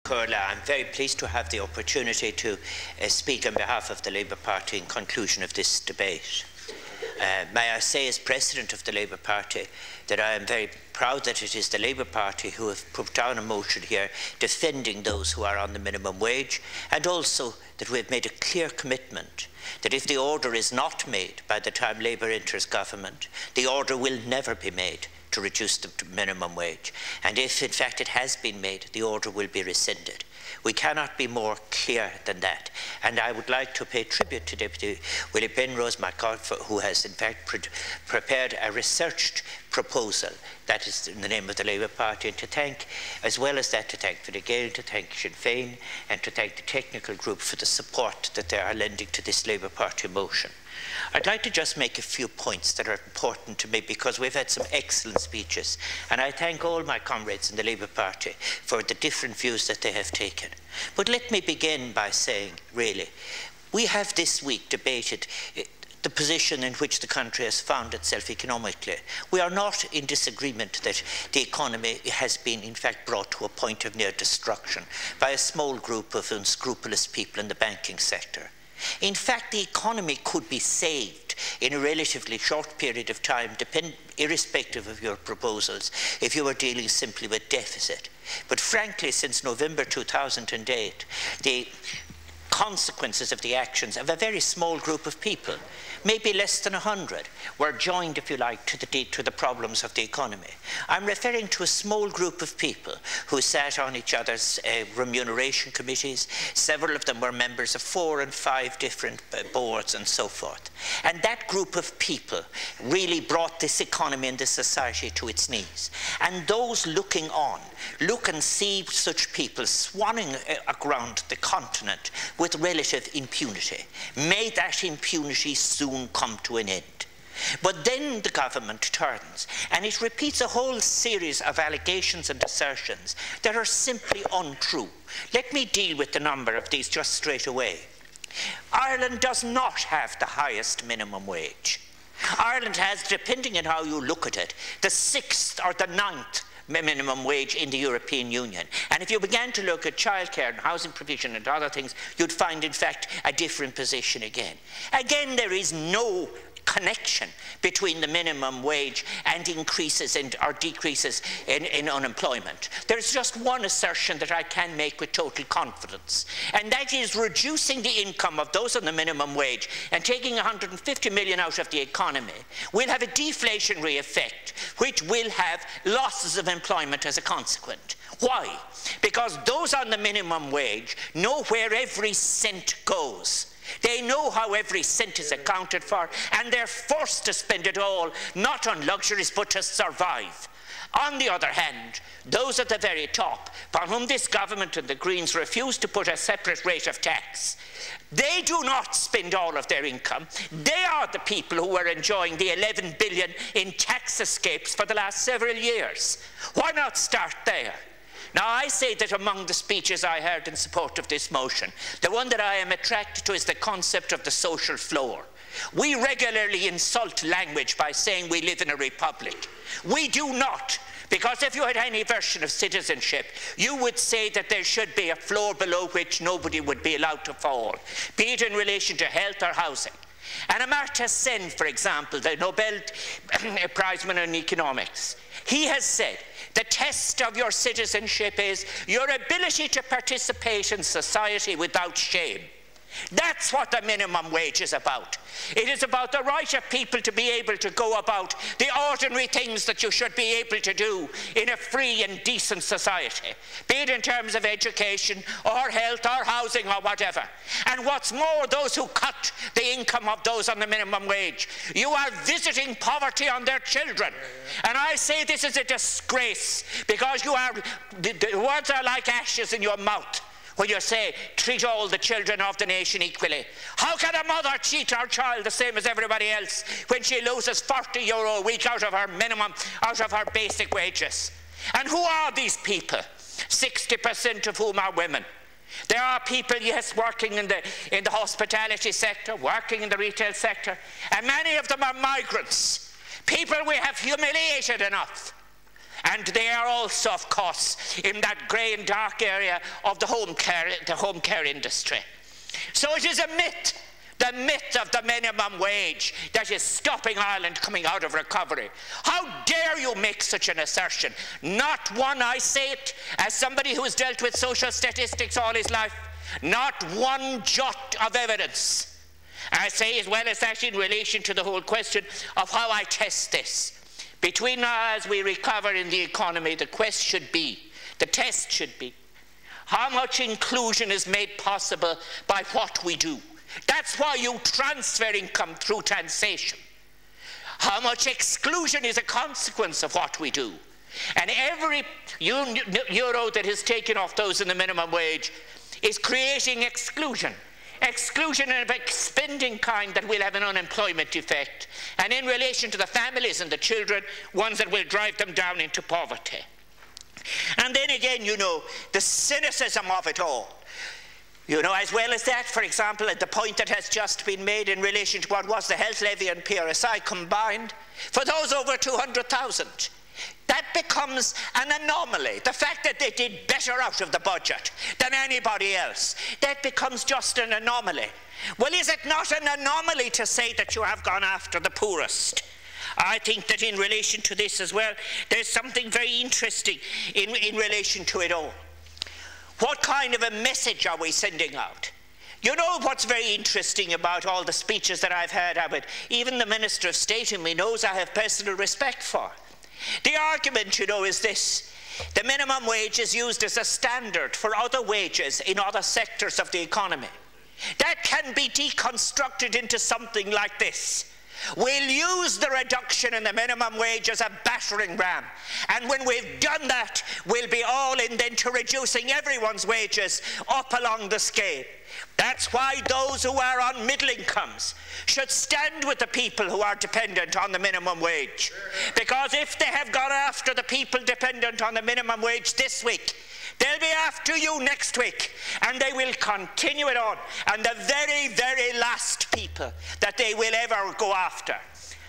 Curla, I'm very pleased to have the opportunity to speak on behalf of the Labour Party in conclusion of this debate. May I say, as President of the Labour Party, that I am very proud that it is the Labour Party who have put down a motion here defending those who are on the minimum wage, and also that we have made a clear commitment that if the order is not made by the time Labour enters government, the order will never be made to reduce the minimum wage. And if in fact it has been made, the order will be rescinded. We cannot be more clear than that. And I would like to pay tribute to Deputy Willie Penrose, my colleague, who has in fact prepared a researched proposal that is in the name of the Labour Party, and to thank, as well as that, to thank Fine Gael, to thank Sinn Féin, and to thank the technical group for the support that they are lending to this Labour Party motion. I'd like to just make a few points that are important to me, because we've had some excellent speeches, and I thank all my comrades in the Labour Party for the different views that they have taken. But let me begin by saying, really, we have this week debated the position in which the country has found itself economically. We are not in disagreement that the economy has been in fact brought to a point of near destruction by a small group of unscrupulous people in the banking sector. In fact, the economy could be saved in a relatively short period of time, irrespective of your proposals, if you were dealing simply with deficit. But frankly, since November 2008, the consequences of the actions of a very small group of people, maybe less than 100, were joined, if you like, to the problems of the economy. I'm referring to a small group of people who sat on each other's remuneration committees. Several of them were members of 4 and 5 different boards and so forth. And that group of people really brought this economy and this society to its knees. And those looking on, look and see such people swanning around the continent with relative impunity. May that impunity soon come to an end. But then the government turns and it repeats a whole series of allegations and assertions that are simply untrue. Let me deal with the number of these just straight away. Ireland does not have the highest minimum wage. Ireland has, depending on how you look at it, the 6th or the 9th minimum wage in the European Union. And if you began to look at childcare and housing provision and other things, you'd find, in fact, a different position again. Again, there is no connection between the minimum wage and increases or decreases in unemployment. There's just one assertion that I can make with total confidence, and that is reducing the income of those on the minimum wage and taking 150 million out of the economy will have a deflationary effect, which will have losses of employment as a consequence. Why? Because those on the minimum wage know where every cent goes. They know how every cent is accounted for, and they're forced to spend it all, not on luxuries, but to survive. On the other hand, those at the very top, upon whom this government and the Greens refuse to put a separate rate of tax, they do not spend all of their income. They are the people who are enjoying the 11 billion in tax escapes for the last several years. Why not start there? Now, I say that among the speeches I heard in support of this motion, the one that I am attracted to is the concept of the social floor. We regularly insult language by saying we live in a republic. We do not, because if you had any version of citizenship, you would say that there should be a floor below which nobody would be allowed to fall, be it in relation to health or housing. And Amartya Sen, for example, the Nobel Prize winner in economics, he has said, the test of your citizenship is your ability to participate in society without shame. That's what the minimum wage is about. It is about the right of people to be able to go about the ordinary things that you should be able to do in a free and decent society, be it in terms of education or health or housing or whatever. And what's more, those who cut the income of those on the minimum wage, you are visiting poverty on their children. And I say this is a disgrace, because the words are like ashes in your mouth when you say, treat all the children of the nation equally. How can a mother treat her child the same as everybody else when she loses €40 a week out of her minimum, out of her basic wages? And who are these people? 60% of whom are women. There are people, yes, working in the hospitality sector, working in the retail sector, and many of them are migrants, people we have humiliated enough. And they are also, of course, in that grey and dark area of the home care industry. So it is a myth, the myth of the minimum wage, that is stopping Ireland coming out of recovery. How dare you make such an assertion? Not one, I say it as somebody who has dealt with social statistics all his life, not one jot of evidence. I say as well as that in relation to the whole question of how I test this. Between now as we recover in the economy, the test should be, how much inclusion is made possible by what we do. That's why you transfer income through taxation. How much exclusion is a consequence of what we do. And every euro that is taken off those in the minimum wage is creating exclusion. Exclusion of a spending kind that will have an unemployment effect. And in relation to the families and the children, ones that will drive them down into poverty. And then again, you know, the cynicism of it all. You know, as well as that, for example, at the point that has just been made in relation to what was the health levy and PRSI combined, for those over 200,000, that becomes an anomaly. The fact that they did better out of the budget than anybody else, that becomes just an anomaly. Well, is it not an anomaly to say that you have gone after the poorest? I think that in relation to this as well, there's something very interesting in relation to it all. What kind of a message are we sending out? You know what's very interesting about all the speeches that I've heard of it? Even the Minister of State in me knows I have personal respect for. The argument, you know, is this. The minimum wage is used as a standard for other wages in other sectors of the economy. That can be deconstructed into something like this. We'll use the reduction in the minimum wage as a battering ram. And when we've done that, we'll be all in then to reducing everyone's wages up along the scale. That's why those who are on middle incomes should stand with the people who are dependent on the minimum wage. Because if they have gone after the people dependent on the minimum wage this week, they'll be after you next week, and they will continue it on. And the very, very last people that they will ever go after,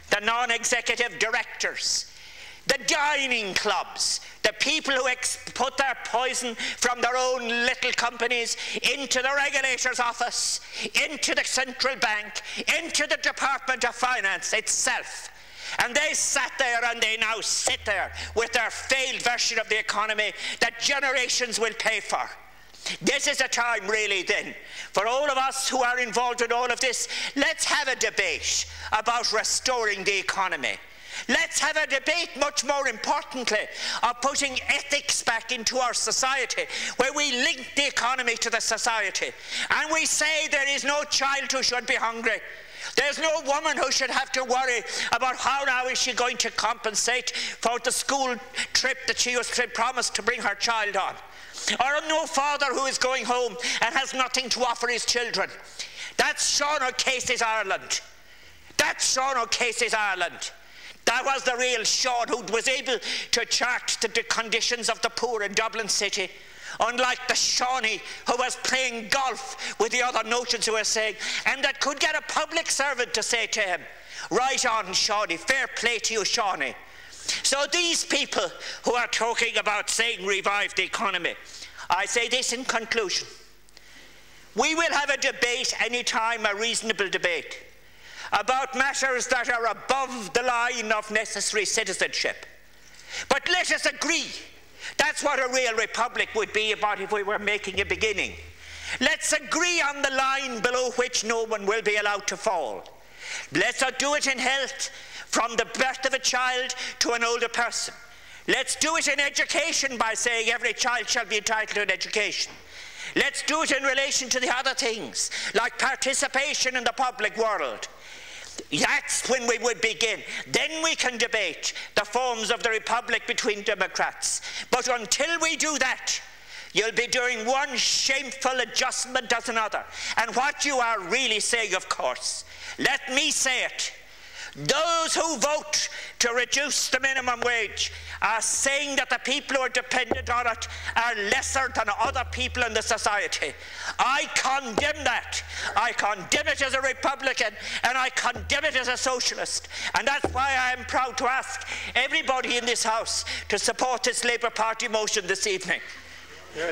the non-executive directors, the dining clubs, the people who put their poison from their own little companies into the regulator's office, into the central bank, into the Department of Finance itself. And they sat there and they now sit there with their failed version of the economy that generations will pay for. This is a time really then for all of us who are involved in all of this. Let's have a debate about restoring the economy. Let's have a debate, much more importantly, of putting ethics back into our society, where we link the economy to the society. And we say there is no child who should be hungry. There's no woman who should have to worry about how now is she going to compensate for the school trip that she was promised to bring her child on. Or no father who is going home and has nothing to offer his children. That's Sean O'Casey's Ireland. That's Sean O'Casey's Ireland. That was the real Sean who was able to chart the conditions of the poor in Dublin City. Unlike the Shawnee who was playing golf with the other notions who were saying, and that could get a public servant to say to him, right on, Shawnee, fair play to you, Shawnee. So these people who are talking about saying revive the economy, I say this in conclusion. We will have a debate anytime, a reasonable debate, about matters that are above the line of necessary citizenship. But let us agree. That's what a real republic would be about if we were making a beginning. Let's agree on the line below which no one will be allowed to fall. Let's not do it in health, from the birth of a child to an older person. Let's do it in education by saying every child shall be entitled to an education. Let's do it in relation to the other things, like participation in the public world. That's when we would begin. Then we can debate the forms of the republic between democrats. But until we do that, you'll be doing one shameful adjustment as another. And what you are really saying, of course, let me say it, Those who vote to reduce the minimum wage are saying that the people who are dependent on it are lesser than other people in the society. I condemn that. I condemn it as a Republican, and I condemn it as a socialist. And that's why I am proud to ask everybody in this House to support this Labour Party motion this evening. Yeah.